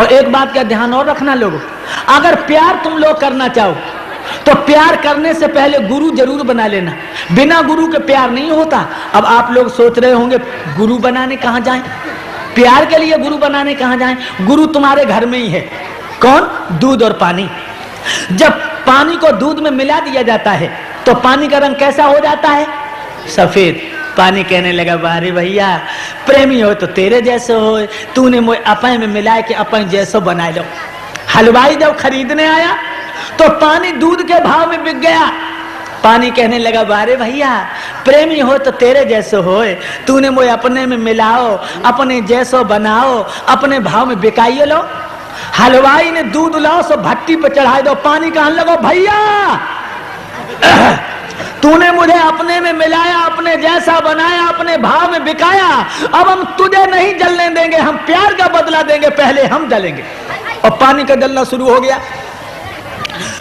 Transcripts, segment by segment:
और एक बात का ध्यान और रखना लोगों, अगर प्यार तुम लोग करना चाहो तो प्यार करने से पहले गुरु जरूर बना लेना। बिना गुरु के प्यार नहीं होता। अब आप लोग सोच रहे होंगे गुरु बनाने कहां जाएं, प्यार के लिए गुरु बनाने कहां जाएं? गुरु तुम्हारे घर में ही है। कौन? दूध और पानी। जब पानी को दूध में मिला दिया जाता है तो पानी का रंग कैसा हो जाता है? सफेद। पानी कहने लगा, बारे भैया प्रेमी हो तो तेरे जैसे हो, तूने मुझे अपने में मिला के अपने जैसे बना लो। हलवाई जब खरीदने आया तो पानी दूध के भाव में बिक गया। पानी कहने लगा, बारे भैया प्रेमी हो तो तेरे जैसे हो, तूने मुझे अपने में मिलाओ, अपने जैसो बनाओ, अपने भाव में बिकाइए लो। हलवाई ने दूध लाओ सो भट्टी पे चढ़ाई दो। पानी कहने लगा, भैया तूने मुझे अपने में मिलाया, अपने जैसा बनाया, अपने भाव में बिकाया, अब हम तुझे नहीं जलने देंगे, हम प्यार का बदला देंगे, पहले हम जलेंगे। और पानी का जलना शुरू हो गया।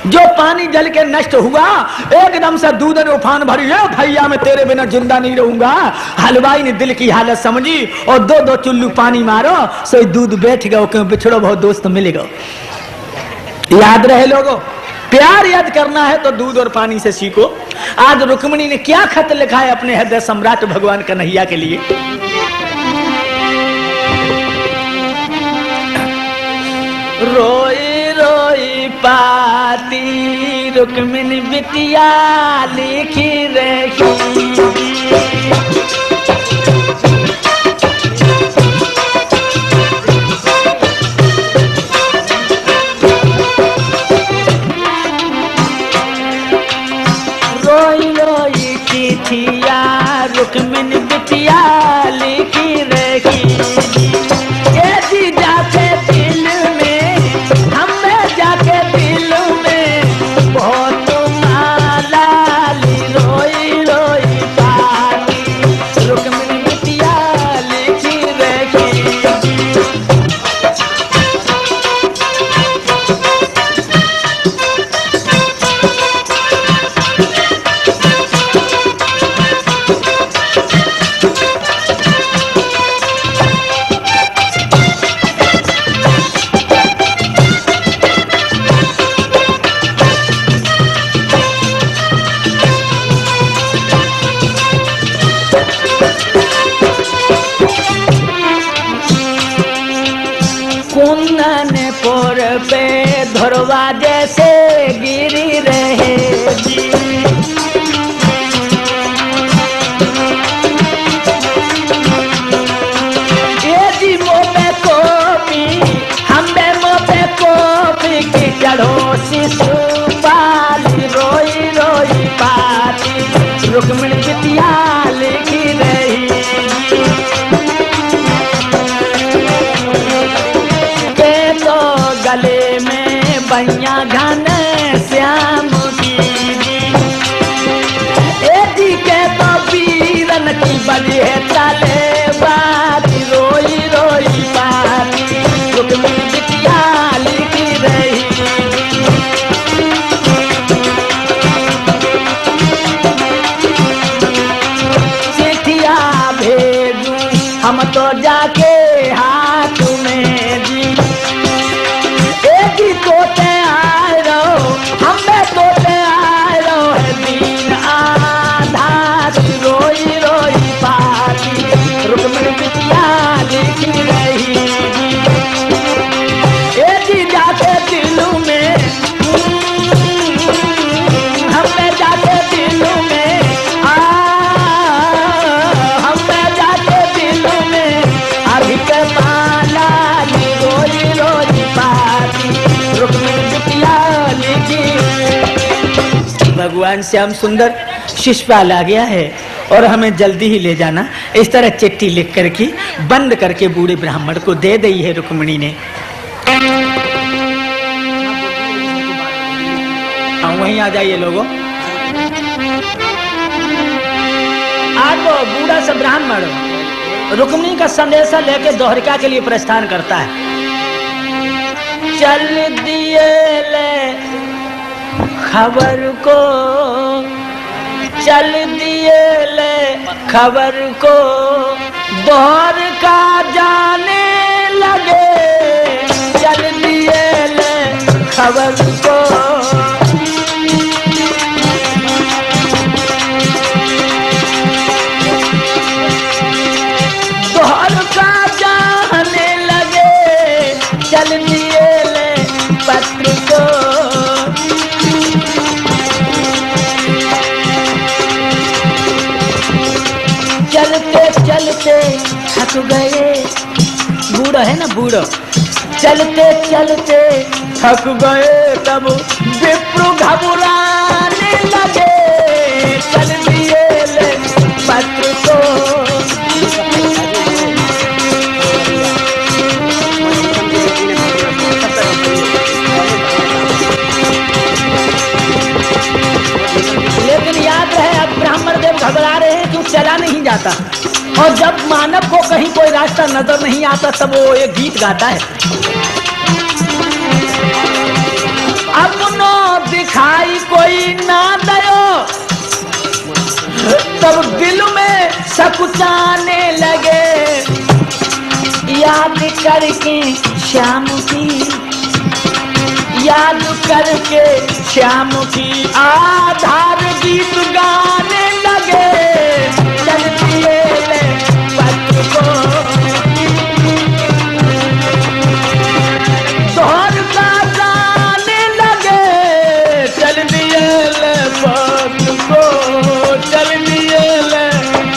जो पानी जल के नष्ट हुआ, एकदम से दूध ने उफान भरी। भैया मैं तेरे बिना जिंदा नहीं रहूंगा। हलवाई ने दिल की हालत समझी और दो दो चुल्लू पानी मारो, सो दूध बैठ गया, क्यों बिछड़ो बहुत दोस्त मिलेगा। याद रहे लोगों, प्यार यदि करना है तो दूध और पानी से सीखो। आज रुक्मिणी ने क्या खत लिखा है अपने हृदय सम्राट भगवान कन्हैया के लिए। रोई रोई पाती रुक्मिणी बिटिया लिखी रही, रोई रोई चिट्ठिया रुक्मिणी बिटिया लिखी रही। ये जी जाके दिल में, हमें जाके दिल में बहुत माला ली। रोई रोई पाती रुक्मिणी बिटिया लिखी रही। कुंदन पोर पे धरवा जैसे गिरी रहे जी। ये जी मोपे कोपी, हम्बे मोपे कोपी की चढ़ो शिशु पाली। रोई रोई पाती रुक्मिणी बिटिया लिखी रही। गले में बैया घन श्याम की, एजी के तो वीरन की बली है चले बात। रोई रोई पाती रुक्मिणी बिटिया लिखी रही। चिट्ठिया भेजू हम तो जाके हाथ में जी। तोते आए रहो, हमें तोते आए रहो है दीन आधार। रोई रोई पाती रुक्मिणी बिटिया लिखी रही। ये जी जाके दिलों में, हमें जाके दिलों में, हमें जाके दिलों में अधिक माला। रोई रोई पाती रुक्मिणी बिटिया लिखी। भगवान श्याम सुंदर शिशुपाल आ गया है और हमें जल्दी ही ले जाना। इस तरह चिट्ठी लिख करके बंद करके बूढ़े ब्राह्मण को दे दी है रुक्मिणी ने। वहीं आ जाइए लोगों। आज वो बूढ़ा सा ब्राह्मण रुक्मिणी का संदेशा लेके द्वारिका के लिए प्रस्थान करता है। चल दिए ले खबर को, चल दिए ले खबर को, द्वारका जाने लगे। चल चलते चलते थक गए, बूढ़ो है ना बूढ़ो, चलते चलते थक गए तब विप्र घबराने लगे, चल दिए ले पत्र को। लेकिन याद रहे अब ब्राह्मण देव घबरा रहे हैं क्यों, चला नहीं जाता। और जब मानव को कहीं कोई रास्ता नजर नहीं आता तब वो एक गीत गाता है, अपनो दिखाई कोई ना दयो, तब दिल में सकुचाने लगे, याद करके श्याम की, याद करके श्याम की आधार गीत गाने लगे, चल दिए ले पत्र को। दोहर का गाने लगे, चल दिए ले पत्र को, चल दिए ले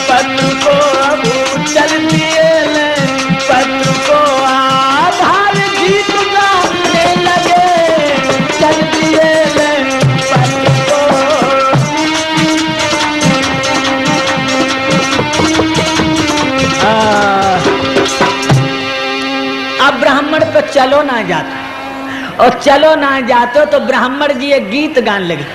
पत्र को, अब चल दिए ले पत्र को, आधार गीत गाने लगे, चल दिए ले पत्र को। अब ब्राह्मण पे चलो ना जाते, और चलो ना जाते तो ब्राह्मण जी एक गीत गाने लगे,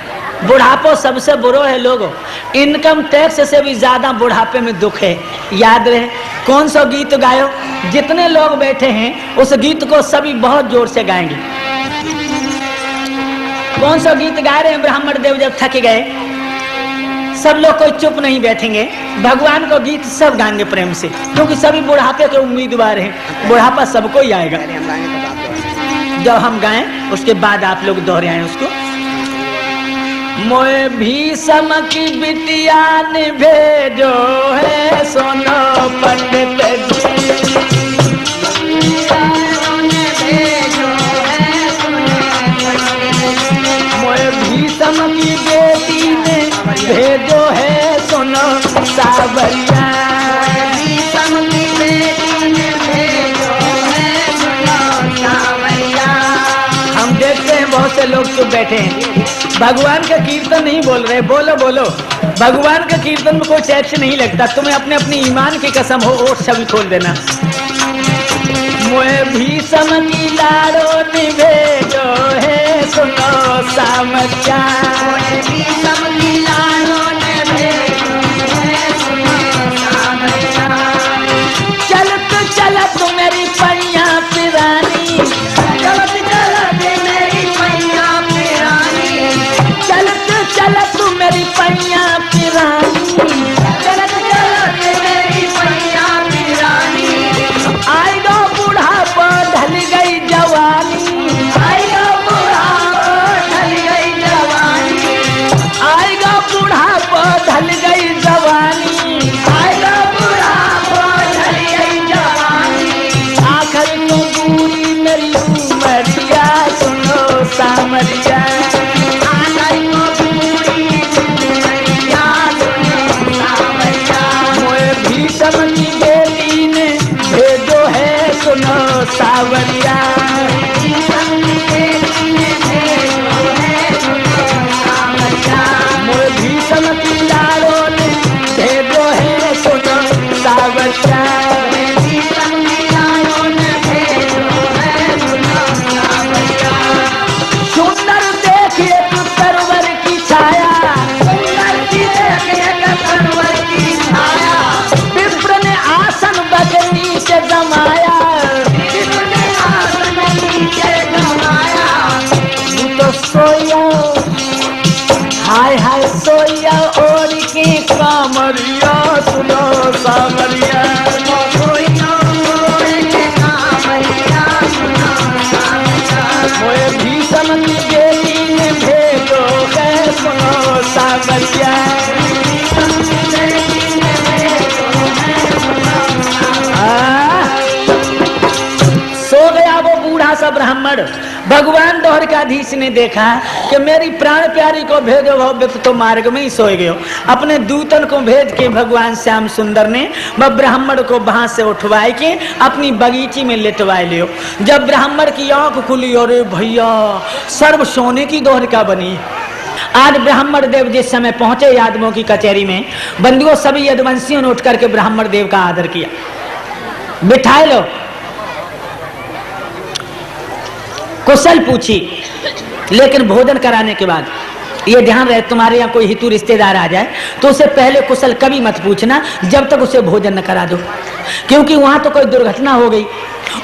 बुढ़ापो सबसे बुरो है लोगों, इनकम टैक्स से भी ज्यादा बुढ़ापे में दुख है। याद रहे कौन सा गीत गायो, जितने लोग बैठे हैं उस गीत को सभी बहुत जोर से गाएंगे। कौन सा गीत गा रहे हैं ब्राह्मण देव जब थक गए, सब लोग कोई चुप नहीं बैठेंगे, भगवान को गीत सब गाएंगे प्रेम से, क्योंकि सभी बुढ़ापे के उम्मीदवार हैं, बुढ़ापा सबको ही आएगा। जब हम गाएं उसके बाद आप लोग दोहराएं उसको। मोए भीषम की बिटिया ने भेजो है सोनो पंडित जी, मोए भीषम की बेटी ने भेजो है सोनो सावरिया, भीषम की बेटी ने भेजो है सोनो सावरिया। हम देखते हैं बहुत से लोग चुप बैठे हैं, भगवान का कीर्तन नहीं बोल रहे, बोलो बोलो, भगवान का कीर्तन में कोई टैक्स नहीं लगता, तुम्हें अपने अपनी ईमान की कसम हो और सभी खोल देना। मोए भीषम की लाड़ो ने भेजो है सुनो सामरिया, मोए भीषम की लाड़ो ने भेजो है सुनो सामरिया। चलत चलत मेरी पैया पिरानी, चलत चलत मेरी पैया पिरानी, चलत चलत मेरी पैया पिरानी, चलत चलत मेरी पैया पिरानी। आएगा बुढ़ापा ढल गई जवानी, आएगा बुढ़ापा ढल गई जवानी, आएगा बुढ़ापा ढल गई जवानी, आएगा बुढ़ापा ढल गई जवानी। आखिर तो पूरी मेरी उमरिया सुनो सामरिया, सावरिया, मोए भीषम की लाड़ो ने भेजो है सुनो सावरिया, सुंदर देखिए तू सरवर की छाया, सुंदर देखिए सरवर की छाया, विप्र ने आसन बगनी से जमाया, ब्राह्मण, भगवान द्वारकाधीश ने देखा कि मेरी प्राण प्यारी को भेजो भव्य तो मार्ग में ही सोए गयो। अपने दूतन को भेज के भगवान श्याम सुंदर ने वह ब्राह्मण को वहां से उठवाए के अपनी बगीची में लेटवाए लियो। जब ब्राह्मण की आंख खुली, अरे भैया सर्व सोने की द्वारका बनी। आज ब्राह्मण देव जिस समय पहुंचे यादवों की कचहरी में, बंदियों सभी यदुवंशियों ने उठ करके ब्राह्मण देव का आदर किया, बिठाए लो, कुशल पूछी। लेकिन भोजन कराने के बाद ये ध्यान रहे, तुम्हारे यहाँ कोई हितू रिश्तेदार आ जाए तो उसे पहले कुशल कभी मत पूछना जब तक उसे भोजन न करा दो, क्योंकि वहां तो कोई दुर्घटना हो गई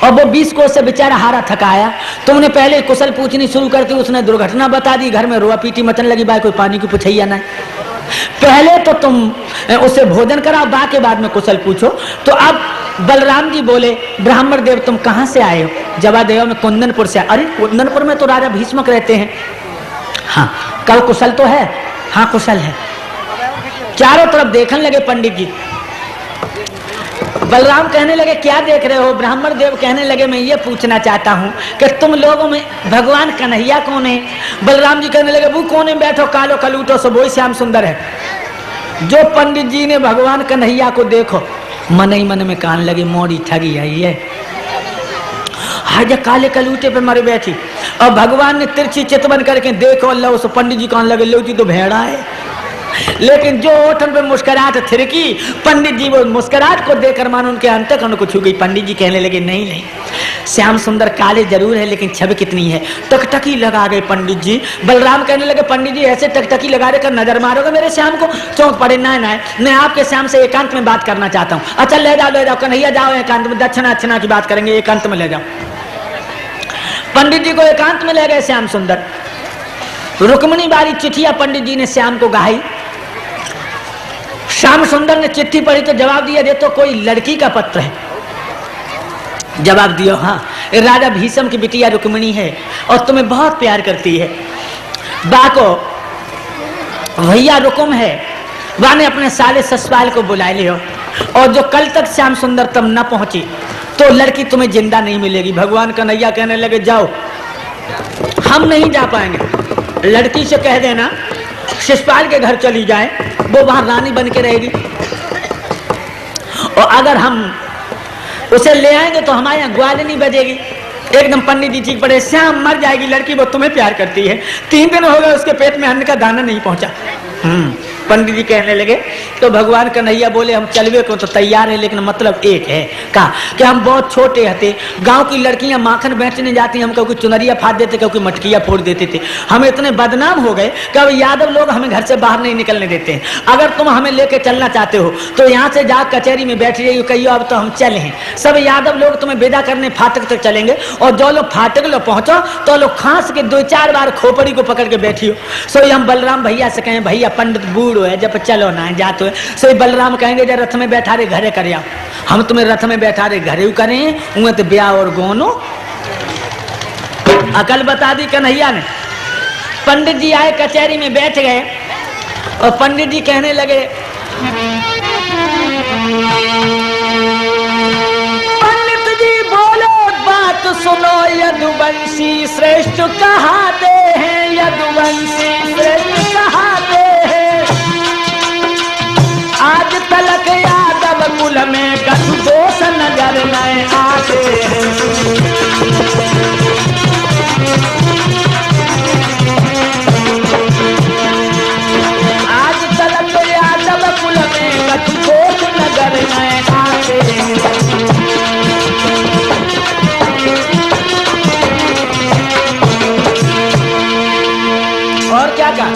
और वो 20 कोस से बेचारा हारा थकाया, तुमने पहले कुशल पूछनी शुरू करती, उसने दुर्घटना बता दी, घर में रोआ पीटी मचने लगी, भाई कोई पानी की पुछैया ना। पहले तो तुम उसे भोजन कराओ, बाकी बाद में कुशल पूछो। तो अब बलराम जी बोले, ब्राह्मण देव तुम कहां से आए हो? जवाब देव में कुंदनपुर से। अरे कुंदनपुर में तो राजा भीष्मक रहते हैं। हाँ, कल कुशल तो है? हाँ कुशल है। चारों तरफ देखने लगे पंडित जी। बलराम कहने लगे क्या देख रहे हो? ब्राह्मण देव कहने लगे मैं ये पूछना चाहता हूँ कि तुम लोगों में भगवान कन्हैया कौन है? बलराम जी कहने लगे वो कौन है, बैठो कालो कलूटो सो वही श्याम सुंदर है। जो पंडित जी ने भगवान कन्हैया को देखो, मन ही मन में कहने लगे मोड़ी ठगी आई है, हाजा काले कलूटे पे मर बैठी। और भगवान ने तिरछी चितवन करके देखो अल्लाह, उस पंडित जी कहने लगे लो जी तो भेड़ा है। लेकिन जो ओठन पे मुस्कुराहट थिरकी, पंडित जी वो मुस्कुराहट को देखकर मानो उनके अंतःकरण को छू गई। पंडित जी कहने लगे नहीं नहीं, श्याम सुंदर काले जरूर है लेकिन छवि कितनी है, टकटकी लगा गए पंडित जी। बलराम कहने लगे पंडित जी ऐसे टकटकी लगा कर नजर मारोगे मेरे श्याम को? चौंक पड़े, ना ना मैं आपके श्याम से एकांत में बात करना चाहता हूँ। अच्छा ले जाओ कन्हैया, जाओ एकांत में, दक्षिणा अच्छना की बात करेंगे, एकांत में ले जाओ। पंडित जी को एकांत में ले गए श्याम सुंदर। रुक्मिणी बारी चिट्ठिया पंडित जी ने श्याम को गाई। श्याम सुंदर ने चिट्ठी पढ़ी तो जवाब दिया, दे तो कोई लड़की का पत्र है। जवाब दिया हाँ, राजा भीष्म की बिटिया रुक्मिणी है और तुम्हें बहुत प्यार करती है। बाको भैया रुकुम है, वह ने अपने साले ससुराल को बुला लियो, और जो कल तक श्याम सुंदर तुम न पहुंची तो लड़की तुम्हें जिंदा नहीं मिलेगी। भगवान कन्हैया कहने लगे जाओ, हम नहीं जा पाएंगे, लड़की से कह देना शिषपाल के घर चली जाए, वो वहां रानी बन के रहेगी, और अगर हम उसे ले आएंगे तो हमारे यहाँ ग्वाल नहीं बजेगी। एकदम पंडित जी चीख पड़े, श्याम मर जाएगी लड़की, वो तुम्हें प्यार करती है। 3 दिन हो गए उसके पेट में अन्न का दाना नहीं पहुंचा। पंडित जी कहने लगे तो भगवान कन्हैया बोले हम चलवे को तो तैयार है, लेकिन मतलब एक है कहा कि हम बहुत छोटे हते, गांव की लड़कियां माखन बेचने जाती, हम क्योंकि चुनरिया फाड़ देते, क्योंकि मटकिया फोड़ देते थे, हम इतने बदनाम हो गए कि अब यादव लोग हमें घर से बाहर नहीं निकलने देते हैं। अगर तुम हमें लेके चलना चाहते हो तो यहाँ से जा कचहरी में बैठ रही कहियो अब तो हम चले हैं। सब यादव लोग तुम्हें विदा करने फाटक तक चलेंगे, और जो लोग फाटक लो पहुंचो तो लोग खांस के 2-4 बार खोपड़ी को पकड़ के बैठियो। सो हम बलराम भैया से कहें भैया पंडित बूढ़ है, जब चलो ना जाते सो बलराम कहेंगे जब रथ में बैठा रहे घरे कर, हम तुम्हें रथ में बैठा रहे घरे करें, उन्हें तो ब्याह और गोनो। अकल बता दी कन्हैया ने। पंडित जी आए, कचहरी में बैठ गए, और पंडित जी कहने लगे पंडित जी बोलो बात सुनो, यदुवंशी श्रेष्ठ कहाते हैं, यदुवंशी श्रेष्ठ कहाते हैं। आज तलक यादव कुल में कछु दोष नजर न आते हैं। आज तलक यादव कुल में कछु दोष नजर न आते हैं। और क्या कहा,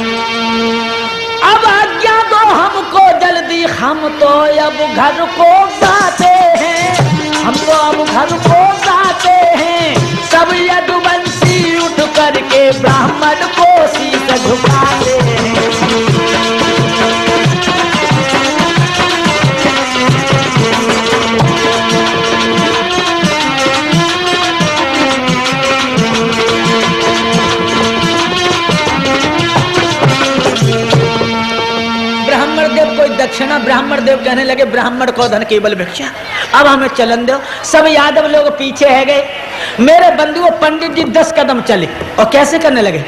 अब आज्ञा दो हमको जल्दी, हम तो अब घर को जाते हैं, हम तो अब घर को जाते हैं। सब यदुवंशी उठ करके ब्राह्मण को शीश झुकाते हैं। ना ब्राह्मण देव कहने लगे ब्राह्मण को धन केवल भिक्षा, अब हमें चलन दो। सब यादव लोग पीछे है गए। मेरे बंधुओं पंडित जी 10 कदम चले और कैसे करने लगे,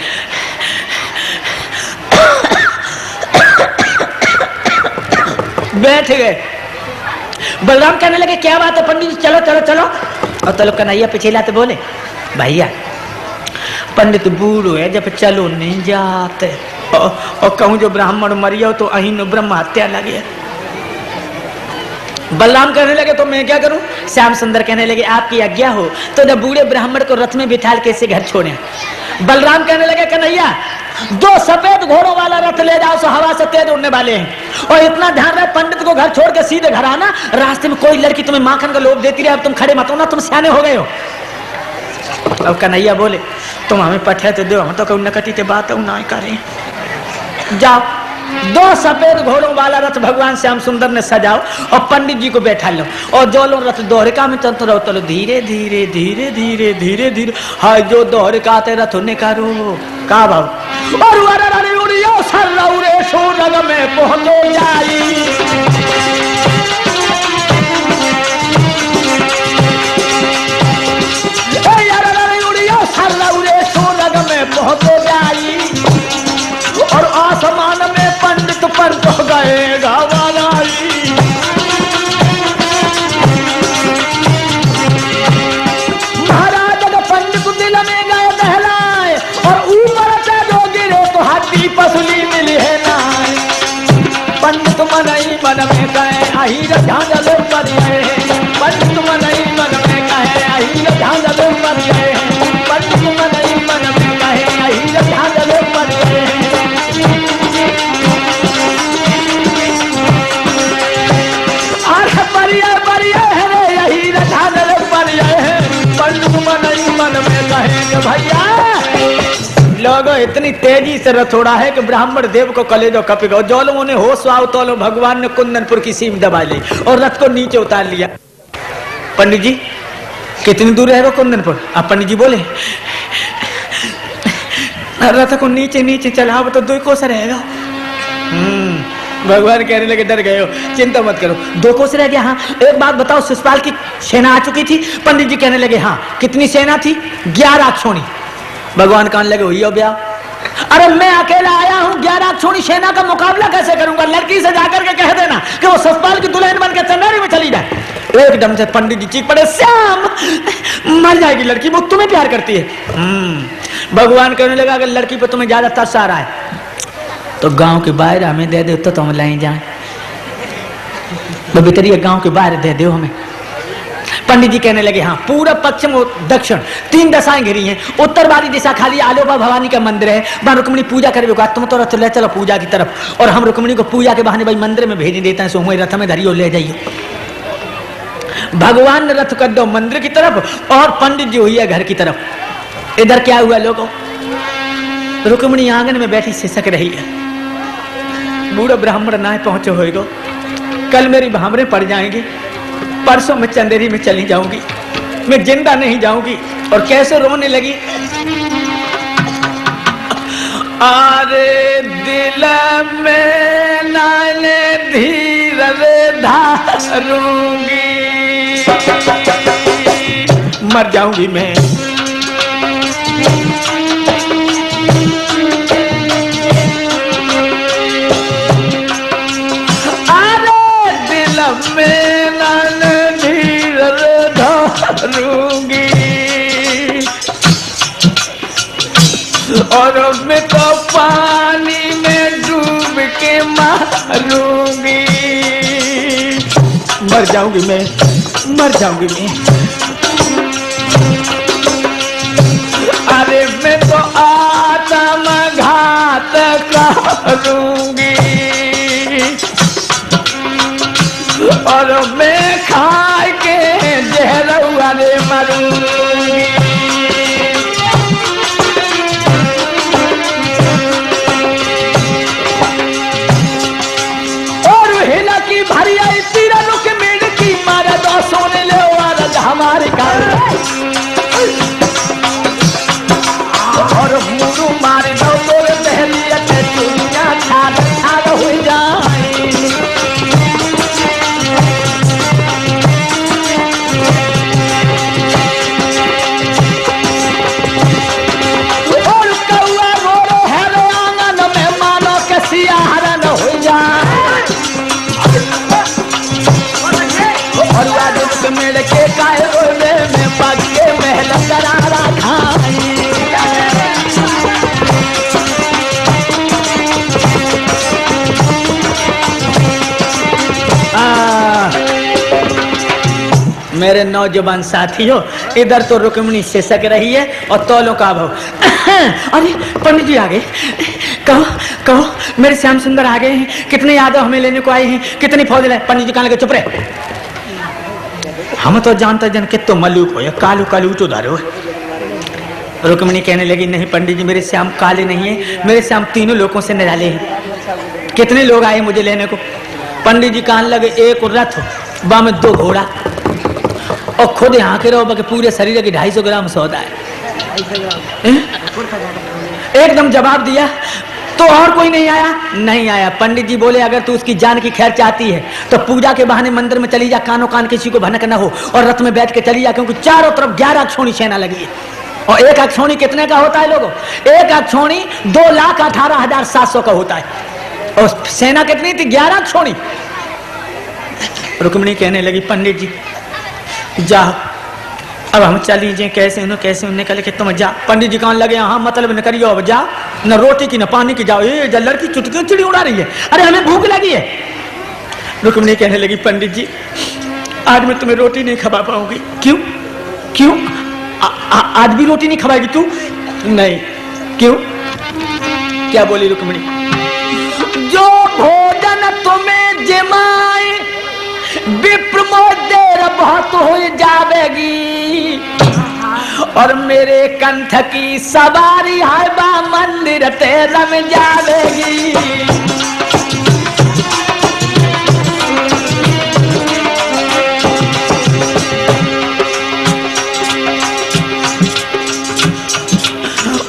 बैठ गए। बलराम कहने लगे क्या बात है पंडित जी, चलो चलो चलो। और तो लोग कन्हैया पीछे लाते बोले भैया पंडित बूढ़ो है जब चलो नहीं जाते, और कहूं जो ब्राह्मण मरियो तो अहीन ब्रह्म हत्या लगे। बलराम कहने लगे तो मैं क्या करूं। श्याम सुंदर कहने लगे आपकी आज्ञा हो तो जब बूढ़े ब्राह्मण को रथ में बिठाल कैसे घर छोड़े। बलराम कहने लगे कन्हैया 2 सफेद घोड़ों वाला रथ ले जाओ, सो हवा से तेज उड़ने वाले हैं, और इतना ध्यान रहे पंडित को घर छोड़ के सीधे घर आना, रास्ते में कोई लड़की तुम्हें माखन का लोभ देती रहे, अब तुम खड़े मत होना, तुम सियाने हो गए हो। अब कन्हैया बोले तुम हमें पठे तो दो, हम तो कहीं नकटी के बात ना करें, जाओ 2 सफेद घोड़ों वाला रथ भगवान श्याम सुंदर ने सजाओ और पंडित जी को बैठा लो, और जो लोग रथ दोहरिका में चलते रहो चलो धीरे धीरे धीरे धीरे धीरे धीरे, हाय जो दोहरिका आते रथ उन्हें करो का भाव। और उड़ियो सरौरे सोरग में पहुंचो जाई, उड़ियो सरौरे सोरग में पहुंचो जाई, और आसमान में पंडित पर तो गएगा वाराई। महाराज जब पंडित दिल में गए दहलाए, और ऊपर से जो गिरे तो हड्डी पसली मिली है नाय। पंडित मन ही मन में गए अहीर झांझल पर गए, पंडित मन ही मन में गए अहीर झांझल पर गए, पंडित मन ही मन में गए अहीर झांझल पर गए। भैया लोगों इतनी तेजी से रथोड़ा है कि ब्राह्मण देव को कलेजो कपेगा। जो लोगों ने होश आओ तो लो भगवान ने कुंदनपुर की सीम दबा ली और रथ को नीचे उतार लिया। पंडित जी कितनी दूर रहेगा कुंदनपुर। अब पंडित जी बोले रथ को नीचे नीचे चलाओ तो 2 कोस रहेगा। भगवान कहने लगे डर गए हो, चिंता मत करो 2 कोस रह गया। हाँ एक बात बताओ शिशुपाल की सेना आ चुकी थी। पंडित जी कहने लगे हाँ। कितनी सेना थी? 11 अक्षोणी। भगवान कहने लगे हुई हो ब्याह। अरे मैं अकेला आया हूँ 11 अक्षोणी सेना का मुकाबला कैसे करूंगा। लड़की से जाकर के कह देना कि वो शिशुपाल की दुल्हन बन के चंदेरी में चली जाए। एकदम से पंडित जी चीख पड़े श्याम मर जाएगी लड़की, वो तुम्हें प्यार करती है। भगवान कहने लगा अगर लड़की पर तुम्हें ज्यादा तरस आ रहा है तो गांव के बाहर हमें दे दो तो हम लाई जाए। भीतरी गांव के बाहर दे दो हमें। पंडित जी कहने लगे हाँ। पूर्व पश्चिम दक्षिण 3 दिशाएं घिरी हैं। उत्तर वाली दिशा खाली आलोबा भवानी का मंदिर है, वहां रुक्मिणी पूजा करे। तुम तो रथ ले चलो पूजा की तरफ, और हम रुक्मिणी को पूजा के बहाने भाई मंदिर में भेज देते हैं। सो हमें रथ में धरियो ले जाइए। भगवान ने रथ कर दो मंदिर की तरफ और पंडित जी हुई है घर की तरफ। इधर क्या हुआ लोगों, रुक्मिणी आंगन में बैठी सिसक रही है। बूढ़ा ब्राह्मण ना पहुंचे होएगो, कल मेरी भामरे पड़ जाएंगी, परसों मैं चंदेरी में चली जाऊंगी, मैं जिंदा नहीं जाऊंगी। और कैसे रोने लगी। अरे दिल में नाले धीर धारूंगी, मर जाऊंगी मैं। और मैं तो पानी में डूब के मारूंगी, मर जाऊंगी मैं, मर जाऊंगी मैं। अरे मैं तो आत्मघात करूंगी, और मैं खा के जहर वाले मरूंगी। सोने ले हमारे घर और मुरू मारे दो तोरे दहलिया के दुनिया छाड़ छाड़ हो जाए। मेरे नौजवान साथियों, इधर तो रुक्मिणी सिसक रही है और तौलों का भाव। अरे पंडित जी आ गए, कहो कहो मेरे श्याम सुंदर आ गए हैं, कितने यादव हमें लेने को आए हैं, कितनी फौज लाए। पंडित जी कहने लगे चुप रहे, हम तो जानते जन कि तो मलूक हो या कालू कालू तो धारो। रुक्मिणी कहने लगी नहीं पंडित जी, मेरे श्याम काले नहीं है, मेरे श्याम तीनों लोगों से निराले हैं। कितने लोग आए मुझे लेने को। पंडित जी कहने लगे एक रथ, बा में 2 घोड़ा और खुद यहाँ के रहो बाकी पूरे शरीर की 250 ग्राम सौदा है। एकदम जवाब दिया। तो और कोई नहीं आया? नहीं आया। पंडित जी बोले अगर तू उसकी जान की खैर चाहती है तो पूजा के बहाने मंदिर में चली जा, कानों कान किसी को भनक न हो, और रथ में बैठ के चली जा, क्योंकि चारों तरफ 11 अक्षौणी सेना लगी है। और एक अक्षौणी कितने का होता है लोगों? एक अक्षौणी 2,18,700 का होता है। और सेना कितनी थी? 11 अक्षौणी। रुक्मिणी कहने लगी पंडित जी जाओ, अब हम चली जाए, कैसे उन्हें कहे कि तुम जा। पंडित जी कहने लगे हाँ मतलब न करियो, अब जा, न रोटी की न पानी की, जाओ। ये जल्लर की चुटकी चिड़ी उड़ा रही है, अरे हमें भूख लगी है। रुक्मिणी कहने लगी पंडित जी आज मैं तुम्हें रोटी नहीं खवा पाऊंगी। क्यों क्यों? आज भी रोटी नहीं खवाएगी तू? नहीं। क्यों? क्या बोली रुक्मिणी? जो भोजन तुम्हें जमाए विप्र देर बहुत हो जावेगी, और मेरे कंठ की सवारी है बा मंदिर तेरा में जावेगी।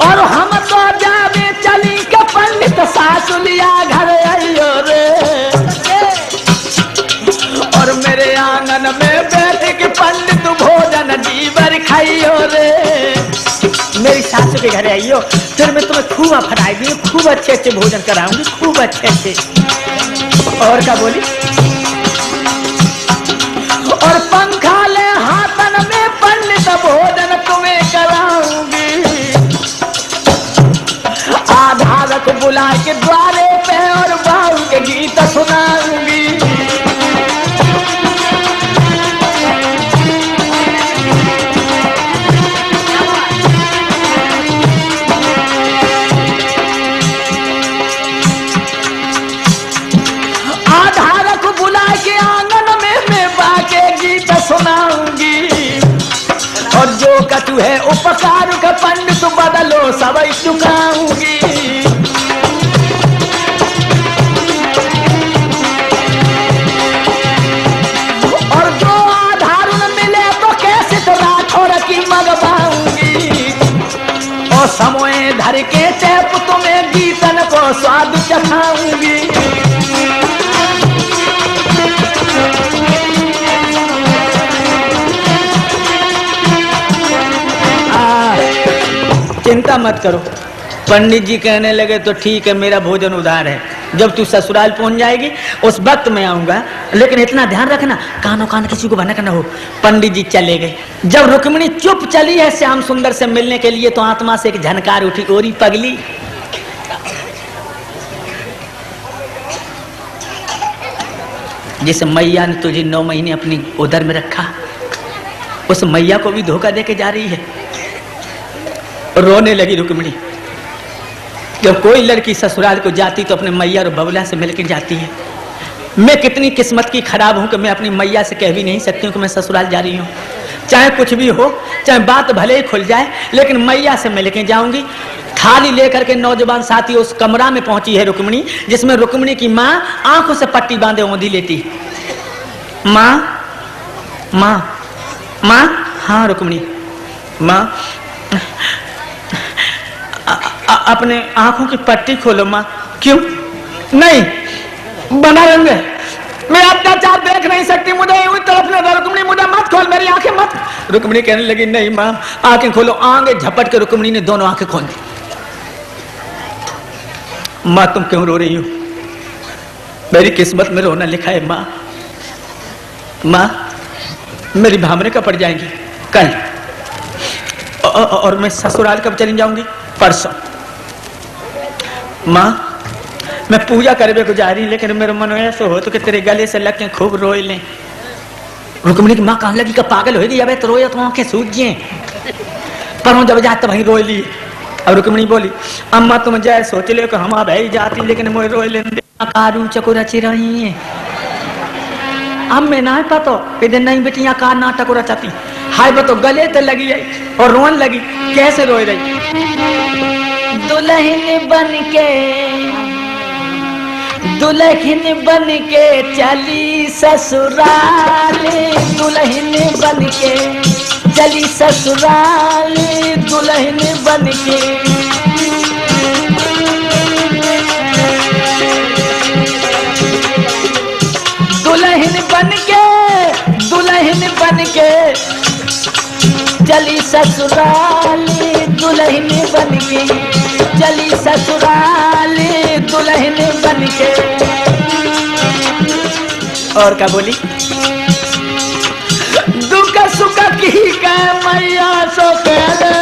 और हम तो जावे चली के पंडित सासुलिया घर आइयो रे, और मेरे आंगन में बैठ के पंडित भोजन जीवर खाइयो रे। मेरी सासू के घर आइयो, फिर मैं तुम्हें खूब फटाएगी, खूब अच्छे अच्छे भोजन कराऊंगी, खूब अच्छे अच्छे। और क्या बोली? और पंखा ले हाथन में पंडित भोजन तुम्हें कराऊंगी, आधारक बुला के द्वारे पे और बाऊ के गीत सुनाऊंगी। आधारक बुला के आंगन में मैं बाके गीत सुनाऊंगी, और जो कटु है उपकार का पंडित बदलो सब चुकाऊंगी। और जो आधार न मिले तो कैसे तो राठौर की मगवाऊंगी, और समय धर के चैप तुम्हें गीतन को स्वाद चखाऊंगी। चिंता मत करो। पंडित जी कहने लगे तो ठीक है, मेरा भोजन उधार है, जब तू ससुराल पहुंच जाएगी उस वक्त मैं आऊंगा, लेकिन इतना ध्यान रखना कानों कान किसी को भनक न हो। पंडित जी चले गए। जब रुक्मिणी चुप चली है श्याम सुंदर से मिलने के लिए तो आत्मा से एक झनकार उठी, ओरी पगली जिस मैया ने तुझे 9 महीने अपनी उदर में रखा, उस मैया को भी धोखा देके जा रही है। रोने लगी रुक्मिणी। जब कोई लड़की ससुराल को जाती तो अपने मैया और बबला से मिलकर जाती है। मैं कितनी किस्मत की खराब हूं कि मैं अपनी मैया से कह भी नहीं सकती हूं कि मैं ससुराल जा रही हूं। चाहे कुछ भी हो, चाहे बात भले ही खुल जाए, लेकिन मैया से मिलकर जाऊंगी। थाली लेकर के नौजवान साथी उस कमरा में पहुंची है रुक्मिणी, जिसमें रुक्मिणी की माँ आंखों से पट्टी बांधे औंधी लेती। माँ माँ माँ, हाँ रुक्मिणी। माँ अपने आंखों की पट्टी खोलो माँ। क्यों? नहीं, बना रंग है, मैं अत्याचार देख नहीं सकती, मुझे यूं तरफ न रुक्मिणी, मुझे मत खोल, मेरी आंखें मत। रुक्मिणी कहने लगी नहीं माँ आंखें खोलो। आगे झपट के रुक्मिणी ने दोनों आंखें खोल दी। माँ तुम क्यों रो रही हो? मेरी किस्मत में रोना लिखा है माँ। माँ मेरी भामरे कब पड़ जाएंगी? कल। और मैं ससुराल कब चली जाऊंगी? परसों। माँ मैं पूजा करने को जा रही, लेकिन मेरे मन में ऐसा हो तो कि तेरे गले से लग के खूब रोए लें। रुक्मिणी की माँ कहने लगी कि पागल हो गई, अबे तो रोया तो आंखें सूझ गई। पर जब जाते वहीं रोई ली। और रुक्मिणी बोली, अम्मा तुम जाए सोच ले कि हम भाई जाती, लेकिन मोए रोए लेने कारू चको रची रही है। अब मैं ना पता इधर नहीं बेटियां कार नाटक रचाती। हाय बतो गले तो लगी है और रोन लगी। कैसे रोए रही? दुल्हन बन के चली ससुराल, दुल्हन बन के चली ससुराल, दुल्हन बन के। दुल्हन बन के चली ससुराल, दुल्हन बन के चली ससुराल, दुल्हन बन के। और क्या बोली? दुख सुख की का मैया सो कहले,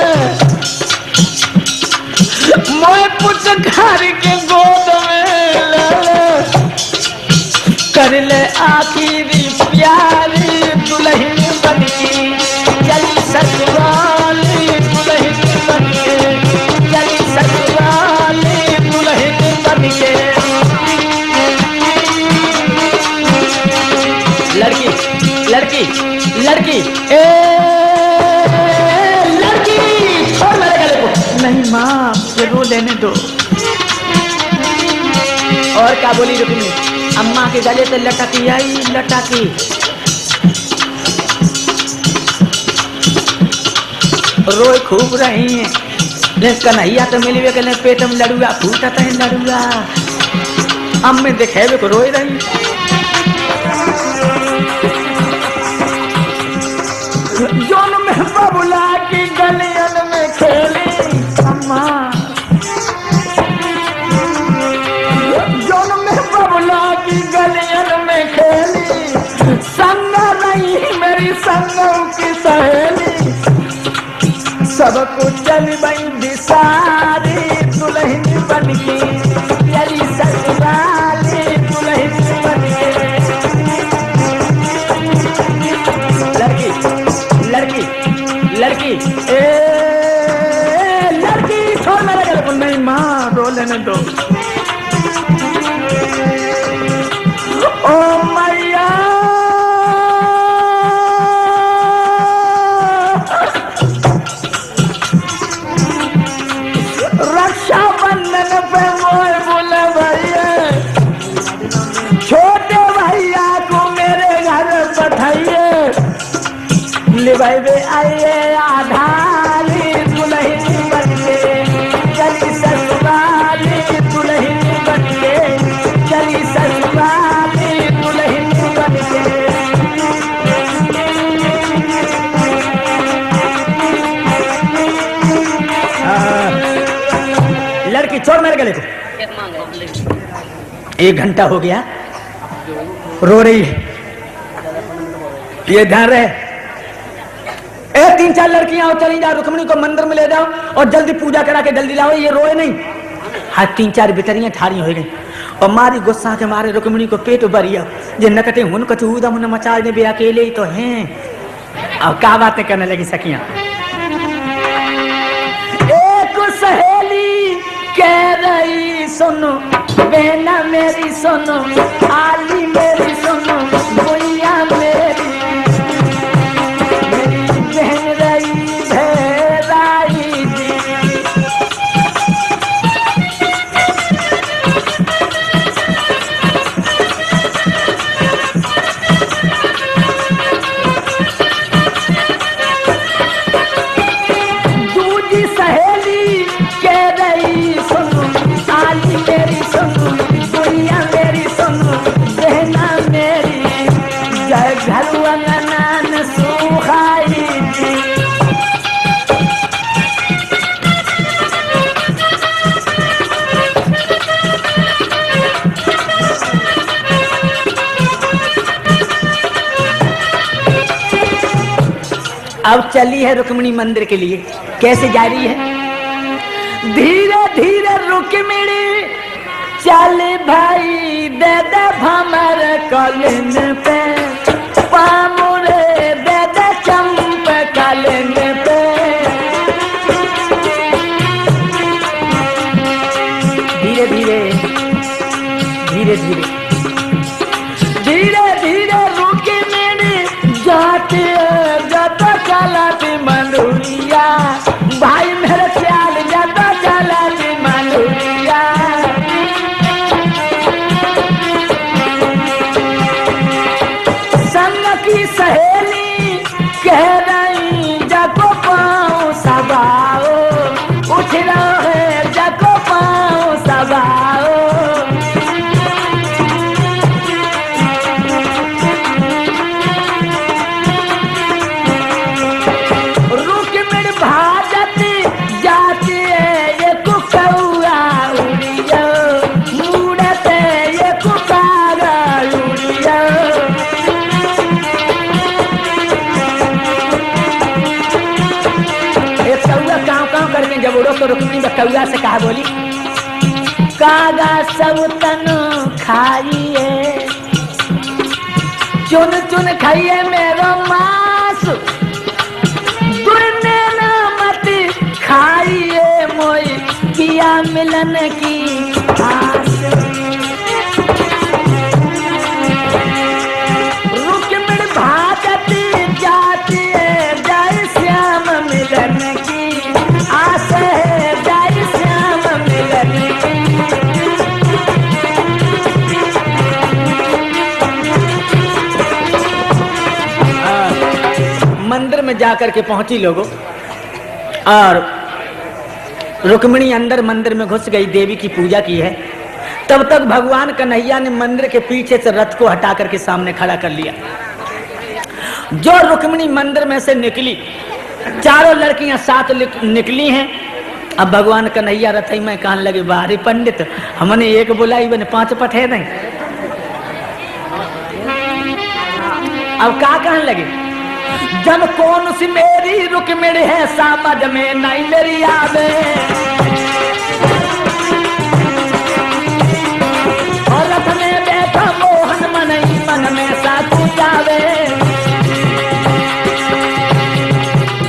मोए पुछ घर के गोद में कर ले आखिरी प्यार, दुल्हन बन के चली ससुराल, दुल्हन बन के चली ससुराल, दुल्हन बन के। लड़की ए लड़की छोड़ मेरे गले को। नहीं माँ रो लेने दो। और क्या बोली रुक्मिणी? अम्मा के गले पे लटकी आई, लटकी। रोए खूब रही है, लेकिन कन्हैया तो मिली वे कल पेट में लड़ुआ फूटत है लड़ुआ। अब में देखे वे को रोए रही। जोन में बबुला की गलियन में खेली अम्मा, जोन में बबुला की गलियन में खेली, संग रही मेरी संगों की सहेली, सब कुछ चल बई बिसारी, दुल्हन बन के चली ससुराल, दुल्हन बन के। लड़की ए लड़की छोड़ मेरे गले को। नहीं माँ रो लेने दो। ओ मैया रक्षा बंधन पे मोर बोले भैया, छोटे भैया को मेरे घर बैठाइए, लिबाइबे आइए आधारी, दुल्हन बन के चली ससुराल, दुल्हन बन के चली ससुराल, दुल्हन बन के। लड़की छोड़ मेरे गले को। 1 घंटा हो गया रो रही है, ये ध्यान रहे। 3-4 लड़कियां और चली जाओ, रुक्मिणी को मंदिर में ले जाओ और जल्दी पूजा करा के जल्दी लाओ। ये रोए नहीं। हाँ 3-4 बितरियां ठारी हो गई और मारी गुस्सा के मारे रुक्मिणी को पेट भरिया। जे नकटे हुन कछु उदम न मचा दे, बे अकेले ही तो हैं। अब क्या बातें करने लगी सखियां। एक सहेली कह रही सुनो, बहना मेरी सुनो, आली मेरी सुनो, भैया मेरी बहन रही भेराई जी। दूजी सहेली कह रही सुनो, आली मेरी सुनो, भैया मेरी सुनो, बहना मेरी, जय घरुआ नान सुखाई जी। अब चली है रुक्मिणी मंदिर के लिए। कैसे जा रही है? धीरे धीरे रुक्मिणी चल भाई, दे दे भमर कलिन पे पामुरे सहेली कह रही जाको पाँव सबाओ, उठ रहे जाको पाँव सबाओ। रुक्मिणी भाजत जाती है ये कुकौआ उड़ियो, मूड़त ये कुकारा उड़ियो। एक कौआ काँव काँव करके जब उड़ो तो रुक्मिणी कौआ से कहा बोली, कागा सब तन खाइए, चुन चुन खाइए मेरो मांस, दुर्ने ना मत खाइए मोई किया मिलन की आस। रुक्मिणी भागत जाती है जय श्याम मिलन की आस है, जय श्याम मिलन की। मंदिर में जाकर के पहुंची लोगों, और रुक्मिणी अंदर मंदिर में घुस गई, देवी की पूजा की है। तब तक भगवान कन्हैया ने मंदिर के पीछे से रथ को हटा करके सामने खड़ा कर लिया। जो रुक्मिणी मंदिर में से निकली, चारों लड़कियां साथ निकली हैं। अब भगवान कन्हैया रथ में कहने लगे, बाहरी पंडित हमने एक बुलाई बने 5 पठे नहीं। अब क्या कहने लगे, जब कौन सी मेरी रुक्मिणी है समझ में नहीं मेरी आवे, और रथ में बैठा मोहन मन ही मन में साकू जावे।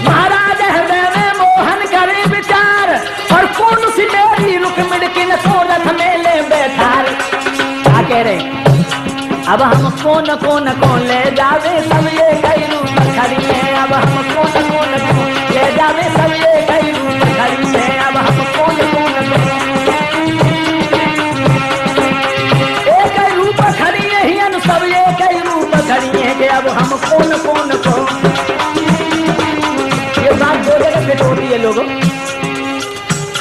महाराज हृदय में मोहन करे विचार, और कौन सी मेरी रुक्मिणी किन को रथ में ले बैठार। क्या कह रहे, अब हम कौन कौन कौन ले जावे सब ये कई रूप खड़ी है। अब हम कौन कौन कौन ले जावे सब ये कई रूप खड़ी है। अब हम कौन कौन एक रूप खड़ी है ही अनु सब ये कई रूप खड़ी है कि अब हम कौन कौन कौन। ये बात दो जगह फिट होती है लोगों।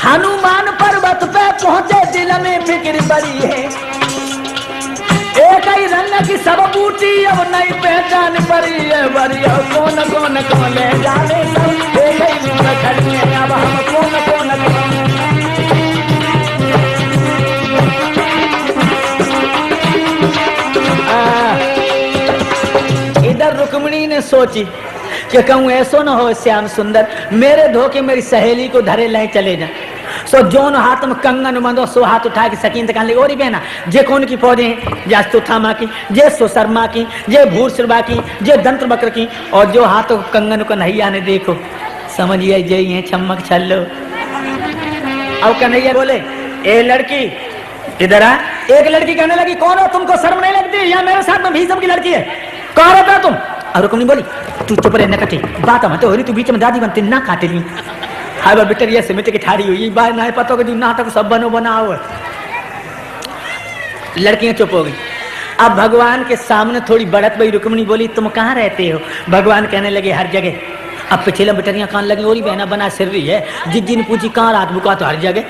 हनुमान पर्वत पे पहुंचे दिल में फिक्र बड़ी है, एक ही रंग की सब बूटी अब नहीं पहचान पड़ी है बरिया। कौन कौन कौन ले जावे सब एक ही रूप खड़ी है। अब हम कौन कौन कौन। इधर रुक्मिणी ने सोची कि कहूँ ऐसो न हो श्याम सुंदर मेरे धोखे मेरी सहेली को धरे ले चले जा। सो जोन हाथ में कंगन मंदो सो हाथ उठा के सकीन तक ले और बहना जे कौन की फौजे हैं, जे अस्तुथामा की, जे सुशर्मा की, जे भूरश्रवा की, जे दंत्र बक्र की, और जो हाथों कंगन कन्हैया ने देखो समझिए जय है चमक छल्लो। अब कन्हैया बोले, ए लड़की इधर आ। एक लड़की कहने लगी, कौन हो, तुमको शर्म नहीं लगती, या मेरे साथ में भीषम की लड़की है, कौन होता तुम। और रुक्मिणी बोली, तू चुप रहना कटे बात मत हो रही, तू बीच में दादी बनती ना काटे ली। हाय बा बिटरिया से मिट के ठाड़ी हुई बात ना पता कि नाटक सब बनो बनाओ। लड़कियां चुप हो गई। अब भगवान के सामने थोड़ी बढ़त गई। रुक्मिणी बोली, तुम कहाँ रहते हो। भगवान कहने लगे, हर जगह। अब पिछले बिटरियां कान लगी, और बहना बना सिर रही है। जिन पूछी कहाँ रात बुका, तो हर जगह।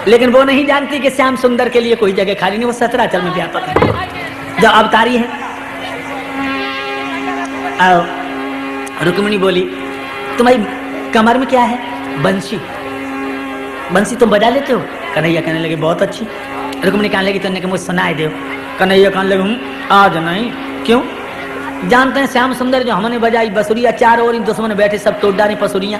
लेकिन वो नहीं जानती कि श्याम सुंदर के लिए कोई जगह खाली नहीं, वो 17 चल में व्यापक है। जब अवतारी है। रुक्मिणी बोली, तुम्हारी कमर में क्या है। बंसी। बंसी तुम बजा लेते हो। कन्हैया कहने लगे, बहुत अच्छी। रुक्मिणी कहने लगी, तुमने मुझे सुनाए दो। कन्हैया कहने लगे, आज नहीं। क्यों। जानते हैं श्याम सुंदर जो हमने बजाई बसुरिया, 4 और दुश्मन बैठे सब तोड़ डाली पसुरिया।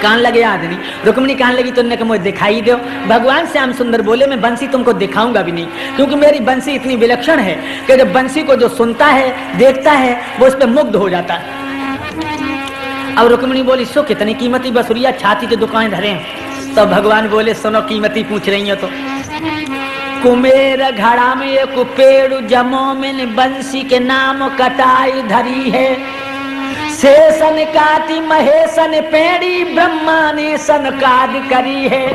कान लगे, याद नहीं। रुक्मिणी कहने लगी, तुमने मुझे दिखाई दो। भगवान श्याम सुंदर बोले, मैं बंसी तुमको दिखाऊंगा भी नहीं, क्योंकि मेरी बंसी इतनी विलक्षण है कि जब बंसी को जो सुनता है देखता है वो उस पर मुग्ध हो जाता है। अब रुक्मिणी बोली, सो कितनी कीमती बसुरिया, छाती के दुकान धरे हैं। तो भगवान बोले, सुनो कीमती पूछ रही हो तो। कुमेर घड़ा में एक पेड़ जमो में बंसी के नाम कटाई धरी है। शेषन काटी महेशन पेड़ी ब्रह्मा ने सनकाद करी है।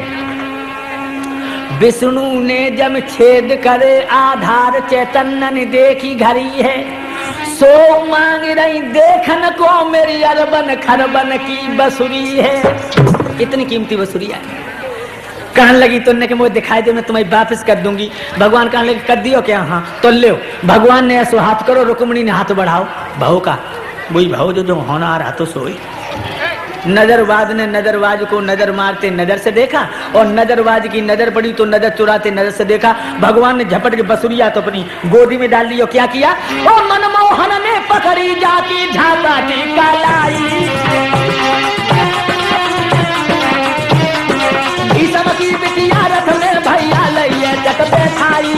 विष्णु ने जब छेद करे आधार चैतन्य ने देखी घरी है। सो मांग रही देखन को मेरी अरबन खरबन की बसुरी है। इतनी कीमती बसुरी है। कहने लगी तो ने के मुझे दिखाई दे, मैं तुम्हें वापस कर दूंगी। भगवान कहने लगे कर दियो क्या? हाँ तो ले। भगवान ने ऐसो हाथ करो, रुक्मिणी ने हाथ बढ़ाओ। भाव का वही भाव जो होना आ रहा तो सोई। नजरबाज ने नजरबाज को नजर मारते नजर से देखा, और नजरबाज की नजर पड़ी तो नजर चुराते नजर से देखा। भगवान ने झपट के बसुरिया तो अपनी गोदी में डाल ली। और क्या किया? ओ मनमोहन में पकड़ी जाती झापाटी कालाई, भीषम की बिटिया रथ में भैया लइए जट बैठाई।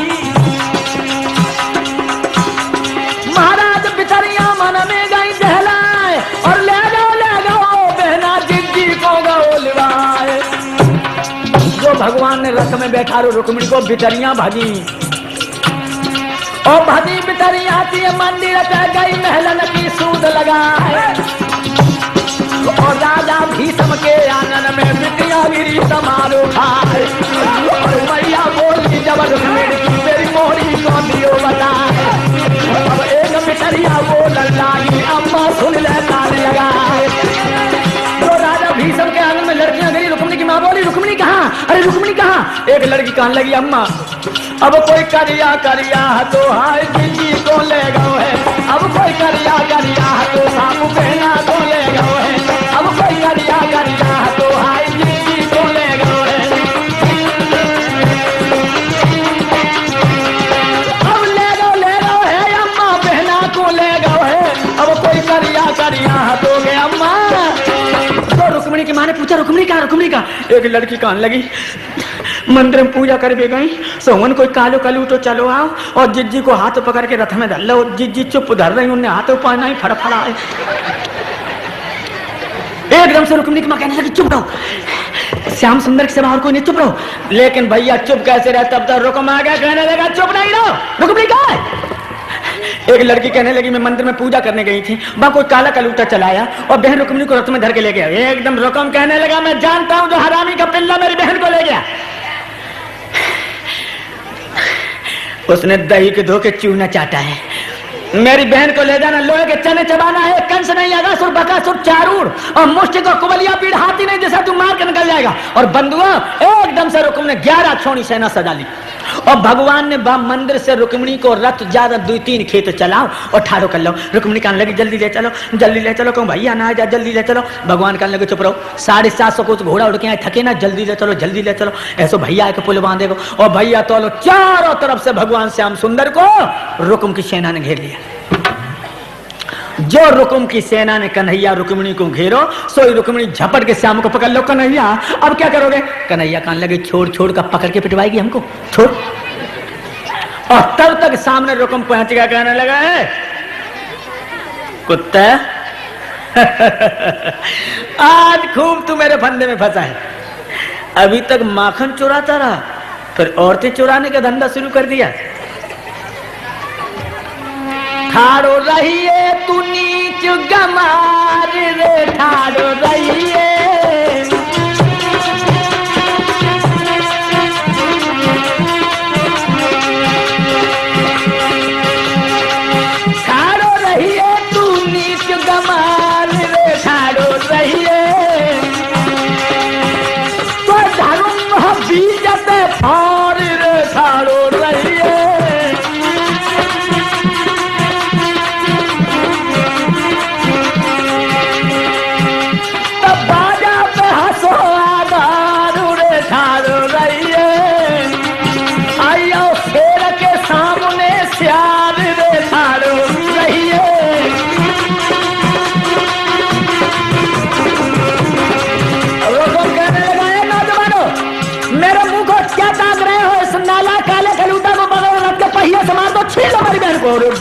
महाराज बिचरिया मन में गई दहलाए, और ले गो बहना जिज्जी को गौलवाए। जो भगवान ने रथ में बैठा रो रुक्मिणी को बिचरिया भागी, और भागी बिचरिया थी मंदिर पे गई महलन की सूद लगाए। और राजा भीषम के आंगन में बिटिया गिरी समारोह खाए, और मैया बोली जब रुक्मिणी मेरी मोहरी को दियो बताए। अब एक बिचरिया बोलने लगी, अम्मा सुन ले कान लगाए। तो राजा भीषम के आंगन में लड़कियां गई, रुक्मिणी की माँ बोली रुक्मिणी कहाँ? अरे रुक्मिणी कहाँ? एक लड़की कहने लगी अम्मा अब कोई करिया करिया तो हाय जिंदगी को ले गो है। अब कोई करिया करिया तो साबु पहना को ले गो है। अब कोई करिया करिया तो हाय जिंदगी को ले गो है। अब ले गो है अम्मा बहना को ले गो है। अब कोई करिया करिया तो गए अम्मा। तो रुक्मिणी की माँ ने पूछा रुक्मिणी कहाँ? रुक्मिणी का एक लड़की कहने लगी मंदिर में पूजा कर भी गई, सोहन कोई कालो कलू तो चलो आओ। और जिज्जी को हाथ पकड़ के रथ में धर लो। जिज्जी चुप धर रही, उन्हें हाथ पाना ही फड़फड़ा है। एकदम से रुक्मिणी की मां कहने लगी चुप रहो, श्याम सुंदर के सिवा और कोई नहीं, चुप रहो। लेकिन भैया चुप कैसे रहे? तब तक रुकम आ गया, कहने लगा चुप नहीं रहो। रुक्मिणी कहाँ है? एक लड़की कहने लगी मैं मंदिर में पूजा करने गई थी, वहां कोई काला कलूटा चलाया और बहन रुक्मिणी को रथ में धर के ले गया। एकदम रुकम कहने लगा मैं जानता हूं जो हरामी का पिल्ला मेरी बहन को ले गया। उसने दही के धोके चूना चाटा है। मेरी बहन को ले जाना, लोहे के चने चबाना है। कंस नहीं, अगासुर, बकासुर, चारूर और मुष्टि को कुबलिया पीड़ हाथी नहीं जैसा तू मार के निकल जाएगा। और बंधुआ एकदम से रुक्मिणी ने 11 छोड़ी सेना सजा ली। और भगवान ने मंदिर से रुक्मिणी को रथ ज्यादा 2-3 खेत चलाओ और ठाड़ो कर लो। रुक्मिणी कहने लगी जल्दी ले चलो, जल्दी ले चलो। कहूँ भैया ना जा, जल्दी ले चलो। भगवान कहने लगे चुप रहो, 750 को घोड़ा उड़ के आए, थके ना, जल्दी ले चलो, जल्दी ले चलो। ऐसो भैया के पुल बांधेगो। और भैया तो लो चारों तरफ से भगवान श्याम सुंदर को रुक्म की सेना ने घेर लिया। जो रुक्म की सेना ने कन्हैया रुक्मिणी को घेरो, सोई रुक्मिणी झपट के श्याम को पकड़ लो। कन्हैया अब क्या करोगे? कन्हैया कहने लगे छोड़ छोड़ कर पकड़ के पिटवाएगी हमको, छोड़। और तब तक सामने रुक्म पहुंच गया, कहने लगा है कुत्ता आज खूब तू मेरे फंदे में फंसा है। अभी तक माखन चुराता रहा, फिर औरतें चुराने का धंधा शुरू कर दिया। ठाड़ो रहिए तू नीच गमार रे, ठाड़ो रहिए। ठाड़ो रहिए तू नीच गमार रे, ठाड़ो रहिए। तो धर्म बीजत फार रे, ठाड़ो रहिए।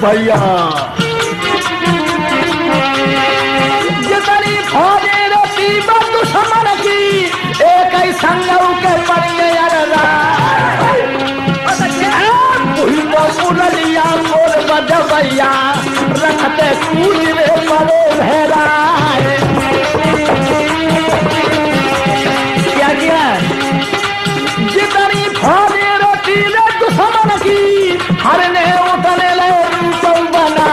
भैया जितनी फौजे रोटी दुश्मन की एक ही संग के पड़िए बोल बजबैया रखते कूद में बड़े भेरा। क्या किया? जितनी फौजे रोटी दुश्मन की हरने उतने ले बना।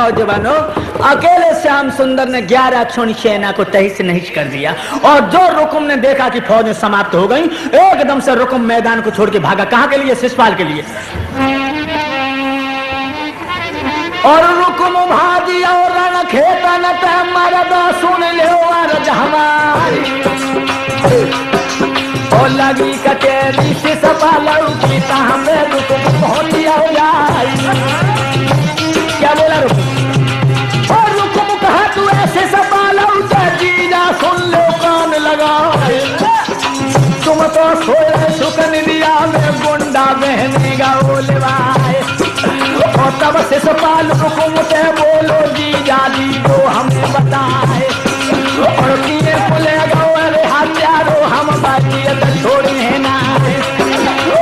नौजवानों, अकेले श्याम सुंदर ने 11 अक्षौणी सेना को तहस नहिश कर दिया। और जो रुकुम ने देखा कि फौजें समाप्त हो गई, एकदम से रुकुम मैदान को छोड़ के भागा। कहाँ के लिए? शिशुपाल के लिए। और रुकुम भाजी और रण खेतन पे मरद सुन ले अर्ज हमारी, और लगी कचेरी शिशुपाल की हमें रुकुम पहुंचिया जाए। क्या बोला रुकुम? और रुकुम कहा तू ऐसे शिशुपाल जीजा सुन लो कान लगा, तुम तो सोए सुकन दिया में गुंडा बहनी गाओले भाई। और तब शिशुपाल रुकुम से बोलो जीजा जी को हमें बताए, और किए बोले गो अरे हत्यारो हम बाजियत छोड़ी है ना।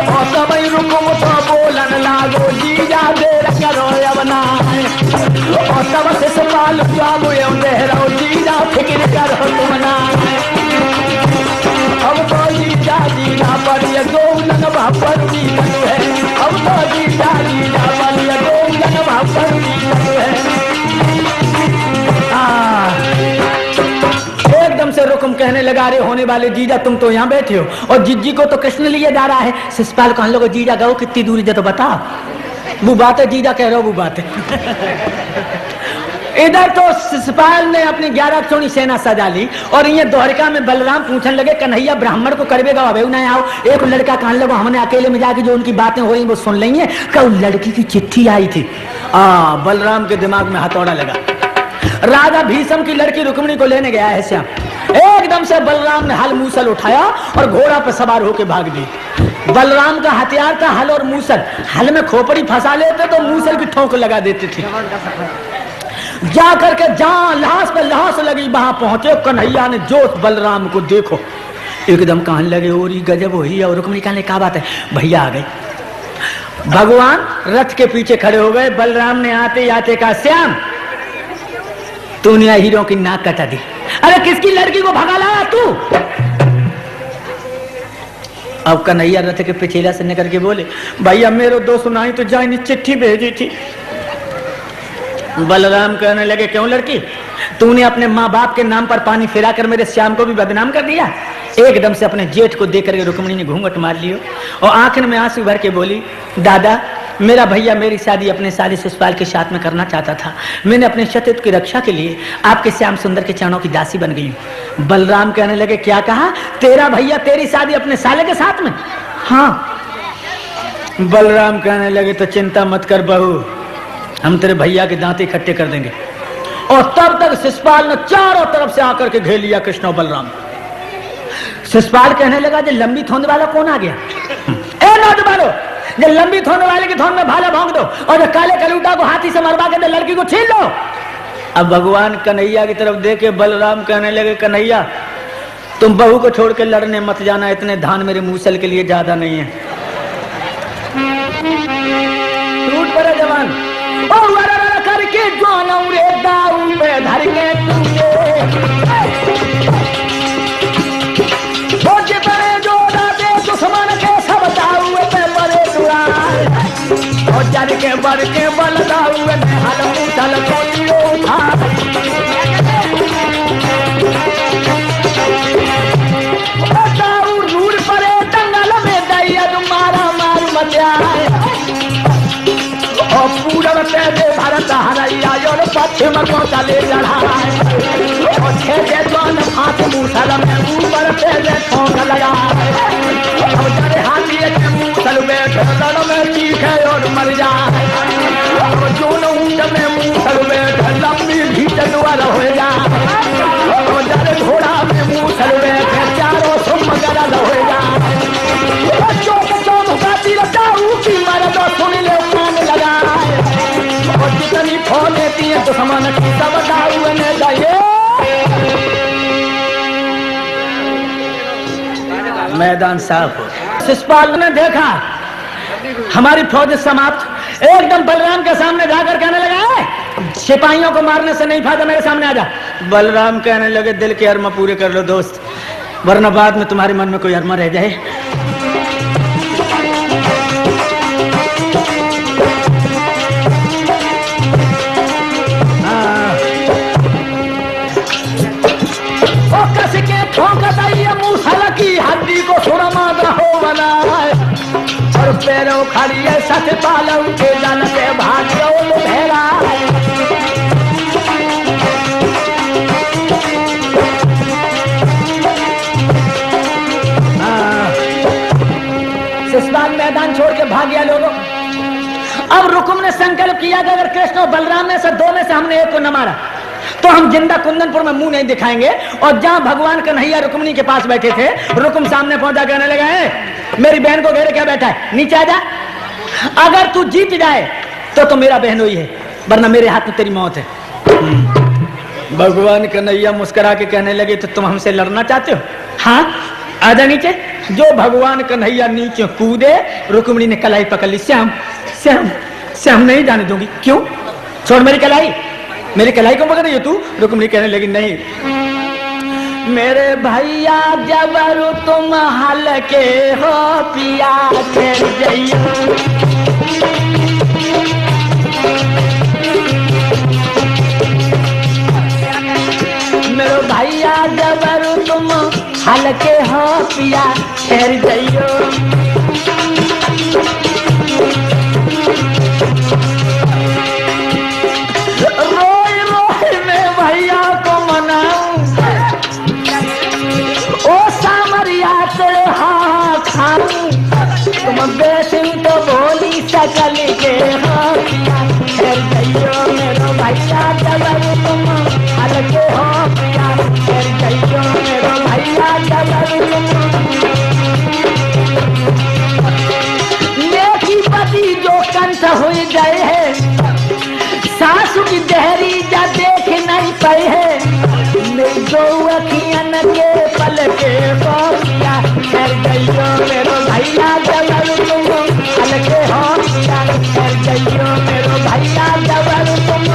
और तब रुकुम तो बोलन लागो जीजा देर करो अब ना। और तब शिशुपाल जागो देहरो जीजा फिक्र करो तुम ना। अब तो जीजा जीना पड़िए गोलन भापर जी है, अब तो जीजा जीना पड़िए गोलन भापर जी है। एकदम से रुकुम कहने लगा, रे होने वाले जीजा तुम तो यहाँ बैठे हो और जिज्जी को तो कृष्ण लिए जा रहा है। शिशुपाल को हम लोग जीजा गो कितनी दूरी दे तो बताओ। वो बात है जीजा कह रहे हो, वो बात है। इधर तो शिशुपाल ने अपनी 11 अक्षौणी सेना सजा ली और ये द्वारिका में बलराम पूछने लगे, कन्हैया ब्राह्मण को करवेगा अभी ना आओ। एक लड़का कहां लगो, हमने अकेले में जाके जो उनकी बातें हो रही वो सुन लेंगे। कल लड़की की चिट्ठी आई थी। बलराम के दिमाग में हथौड़ा लगा। राजा भीष्म की लड़की रुक्मिणी को लेने गया है श्याम। एकदम से बलराम ने हल मूसल उठाया और घोड़ा पर सवार होकर भाग दी। बलराम का हथियार था हल और मूसल। हल में खोपड़ी फंसा लेते तो मूसल की ठोक लगा देते थे। जा करके जहां लाश पे लाश लगी वहां पहुंचे। कन्हैया ने जोश बलराम को देखो एकदम कहने लगे, और गजब हुई। और रुक्मिणी कहने क्या बात है? भैया आ गए। भगवान रथ के पीछे खड़े हो गए। बलराम ने आते आते कहा, श्याम तूने हीरो की नाक कटा दी। अरे किसकी लड़की को भगा लाया तू? अब कन्हैया रथ के पिछेला से निकल के बोले, भैया मेरे दो सुनाई तो जाए चिट्ठी भेजी थी। बलराम कहने लगे, क्यों लड़की? तूने अपने माँ बाप के नाम पर पानी फिरा कर मेरे श्याम को भी बदनाम कर दिया। एकदम से अपने जेठ को देख करके रुक्मिणी ने घूंघट मार लियो और आंख में आंसू भर के बोली, दादा मेरा भैया मेरी शादी अपने साले शिशुपाल के साथ में करना चाहता था। मैंने अपने सतीत्व की रक्षा के लिए आपके श्याम सुंदर के चरणों की दासी बन गई हूँ। बलराम कहने लगे, क्या कहा? तेरा भैया तेरी शादी अपने साले के साथ में? हाँ। बलराम कहने लगे, तो चिंता मत कर बहू, हम तेरे भैया के दांत इकट्ठे कर देंगे। और तब तक शिशुपाल ने चारों तरफ से आकर के घेर लिया कृष्ण और बलराम। शिशुपाल कहने लगा, जो लंबी थोंद वाला कौन आ गया? ए नौजवानों, जो लंबी थोंद वाले की थोंद में भाला भोंक दो और जो काले कलूटा को हाथी से मरवा के लड़की को छीन लो। अब भगवान कन्हैया की तरफ देखे बलराम कहने लगे, कन्हैया तुम बहू को छोड़ के लड़ने मत जाना, इतने धान मेरे मूसल के लिए ज्यादा नहीं है। टूट पड़े जवान करके जो रे दाऊ में धर के दुश्मन के सब दाऊ पे बड़े दुआर और जर के बर के बल दाऊ में हल मुसल कोई उठा। दाऊ रूढ़ पड़े दंगल में दैया मारा मार मचाए और पूरब से दे भारत हरैया और पश्चिम को चले लड़ाए और छेदे जौन हाथ मूसल में ऊपर से दे ठोक लगाए और जरे हाथी के मूसल में ढलन में चीखे और मर जाए और जोन ऊंट में मूसल में लंबी भीत द्वार हो जाए और जरे घोड़ा में मूसल में चारों सुम गरल हो जाए। चौक चौक का तीर दाऊ की मर्द सुन ले कान लगाए और जितनी फौज देती है दुश्मन की सब दाऊ ने जाए। मैदान साफ हो। शिशुपाल ने देखा हमारी फौज समाप्त। एकदम बलराम के सामने जाकर कहने लगा, सिपाहियों को मारने से नहीं फायदा, मेरे सामने आ जा। बलराम कहने लगे, दिल के अरमा पूरे कर लो दोस्त, वरना बाद में तुम्हारे मन में कोई अरमा रह जाए। खड़ी है सत पालव के जल से भाग्यो भेरा शिशुपाल मैदान छोड़ के भाग गया लोगों। अब रुकुम ने संकल्प किया कि अगर कृष्ण और बलराम में से दो में से हमने एक को न मारा तो हम जिंदा कुंदनपुर में मुंह नहीं दिखाएंगे। और जहां भगवान कन्हैया रुक्मिणी के पास बैठे थे, रुकुम सामने पहुंचा कहने लगा है मेरी बहन को घेरे क्या बैठा है, नीचे आ जा। अगर तू जीत जाए तो मेरा बहन ही है, वरना मेरे हाथ में तेरी मौत है। भगवान कन्हैया मुस्कुरा के कहने लगे तो तुम हमसे लड़ना चाहते हो? हाँ आजा नीचे। जो भगवान कन्हैया नीचे कूदे, रुक्मिणी ने कलाई पकड़ ली। श्याम श्याम श्याम नहीं जाने दूंगी। क्यों? छोड़ मेरी कलाई को पकड़ रही हो तू? रुक्मिणी कहने लगी नहीं, मेरे भैया जबरू तुम हल्के हो पिया कर जइयो। मेरे भैया जबरू तुम हल्के हो पिया कर जइयो। रोई रोई मैं भैया को मनाऊं, ओ सामरिया तेरे हाथ खाऊं। तुम बेचूं तो बोली सकल के हो पिया कर जइयो। मेरो भैया जबरू तुम हल्के हो पिया कर जइयो। मेरो भैया जबरू तुम नेकी पति जो कंठ हुई गए है, सासु की देहरी जा देख नहीं पाई है। मेरी दो अखियन के पल के बोलिया कर जइयो। मेरो भैया जबरू तुम हल्के हो पिया कर जइयो। मेरो भैया जबरू तुम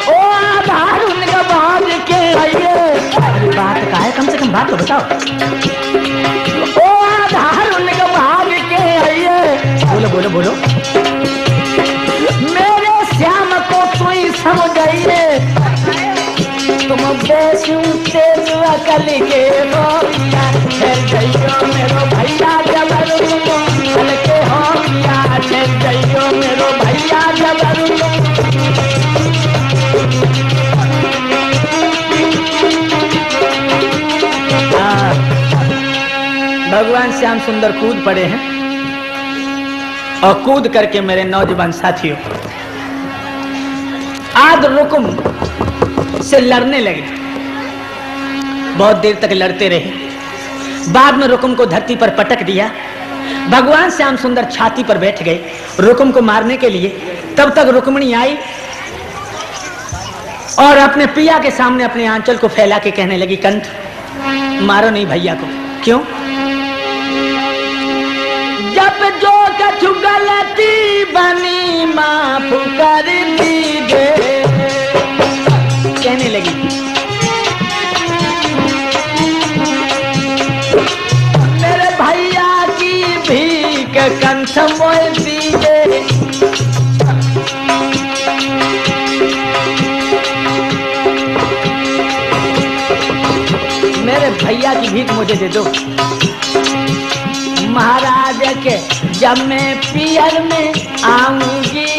ओ आधार उनका बाज के आइए। अरे बात का है, कम से कम बात तो बताओ। ओ आधार उनका भाग के आइए। बोलो बोलो बोलो। मेरे श्याम को कोई समझाइए, तुम बेचूं तेज अकल के बोलिया कर जइयो। मेरो भैया जबरू तुम हल्के हो पिया कर जइयो। मेरो भैया जबरू भगवान श्याम सुंदर कूद पड़े हैं और कूद करके मेरे नौजवान साथियों आज रुकुम से लड़ने लगे। बहुत देर तक लड़ते रहे। बाद में रुकुम को धरती पर पटक दिया। भगवान श्याम सुंदर छाती पर बैठ गए रुकुम को मारने के लिए। तब तक रुक्मिणी आई और अपने पिया के सामने अपने आंचल को फैला के कहने लगी, कंठ मारो नहीं भैया को। क्यों? जब जो कछु गलती बनी माफ कर दीजिए, कहने लगी। मेरे भैया की भीख कंठ मोल दीजिए। मेरे भैया की भीख मुझे दे दो। महाराज के जब मैं पियर में आऊंगी,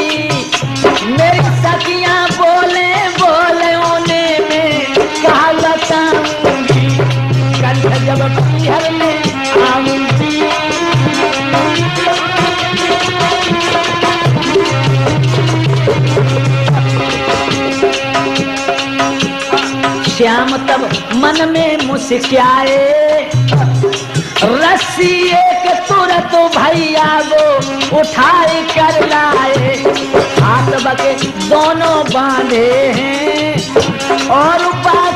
मेरी सखियां बोले बोले होने में कहा बताऊंगी। कंठ जब पियर में आऊंगी, श्याम तब मन में मुस्कुराए। रस्सी एक तुरंत भैया वो उठाए कर लाए। हाथ बके दोनों बांधे हैं और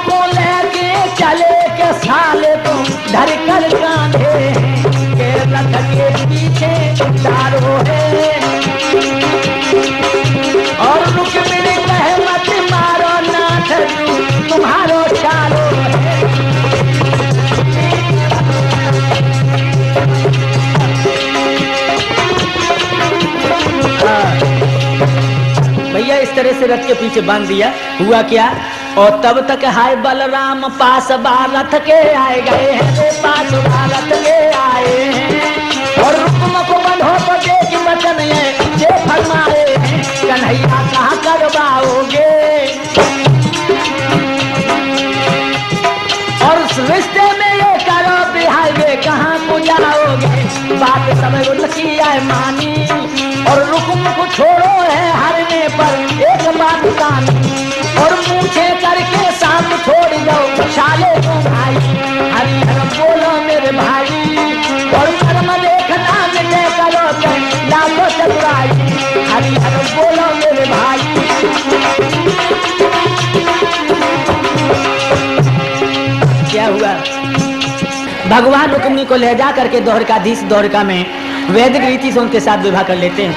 को लेके चले के साले को धर कर कांधे हैं। के रथ के पीछे चारों है और रुक्मिणी कहे मत मारो नाथ तुम्हारो चारों है। भैया इस इस तरह से रथ के पीछे बांध दिया। हुआ क्या, और तब तक हाय बलराम पास बारथ के आए गए हैं रे, पास बारथ के आए हैं। और रुक्म को बंधो तो देख वचन ये फरमाए, कन्हैया कहाँ करवाओगे, और उस रिश्ते में ये करो बिहार वे कहाँ को जाओगे। बात सब उनकी आए मानी, और रुक्म को छोड़ो है हरने पर एक बात कानी, और मूछे करके सांप छोड़ जाओ शाले को भाई, हरिहर बोलो मेरे भाई, और कर्म देखना मिले करो लालो चतुराई, हरिहर बोलो मेरे भाई। क्या हुआ, भगवान रुक्मिणी को ले जा करके द्वारकाधीश द्वारका में वैदिक रीति से उनके साथ विवाह कर लेते हैं।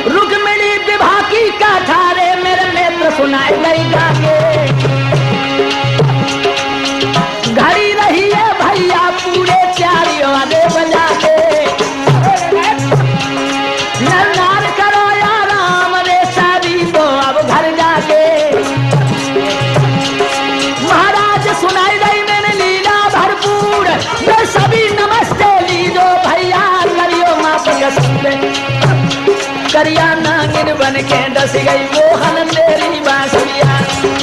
रुक्मिणी विवाह की कथा रे मेरे नेत्र सुनाए गई जाके, घड़ी रही है भैया पूरे चारियों आगे बजा के, नर करो या राम रे शादी तो अब घर जाके। महाराज सुनाई गई मैंने लीला भरपूर, मैं सभी नमस्ते लीजो भैया करियो माप कसुले, करिया नागिन बन के डस गई मोहन तेरी बांसुरिया,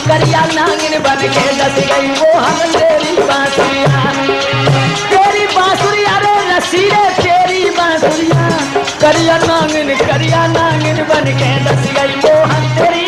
करिया नागिन बन के डस गई मोहन तेरी बांसुरिया, तेरी बांसुरिया रे रसीले तेरी बांसुरिया, करिया नागिन बन के डस गई मोहन तेरी।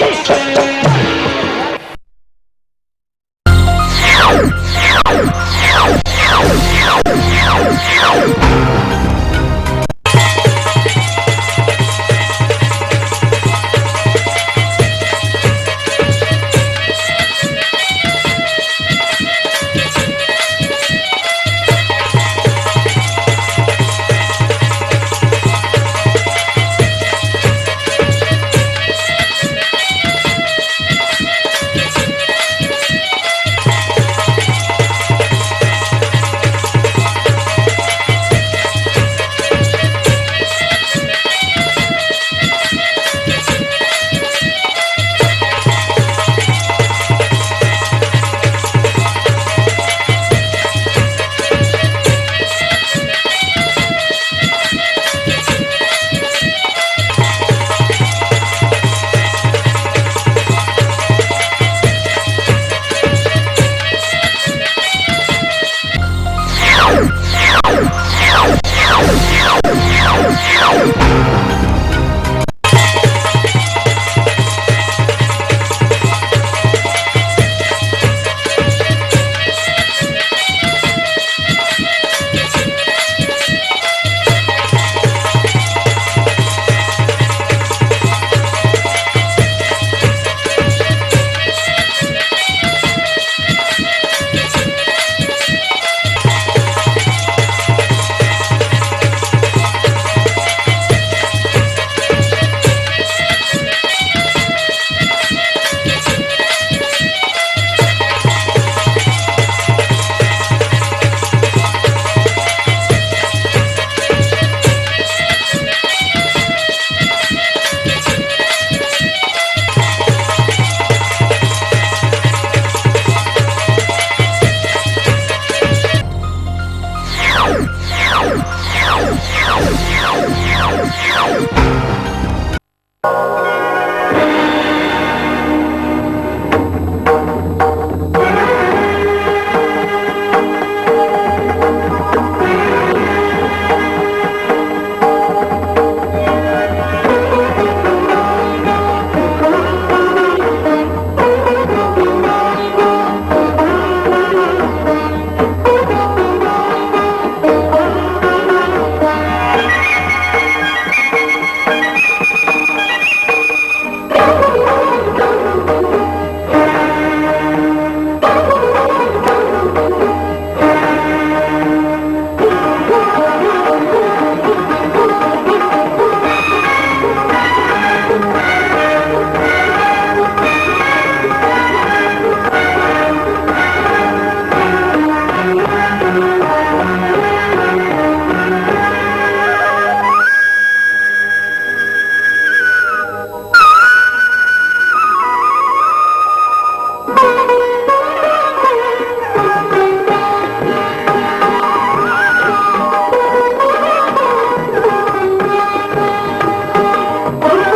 और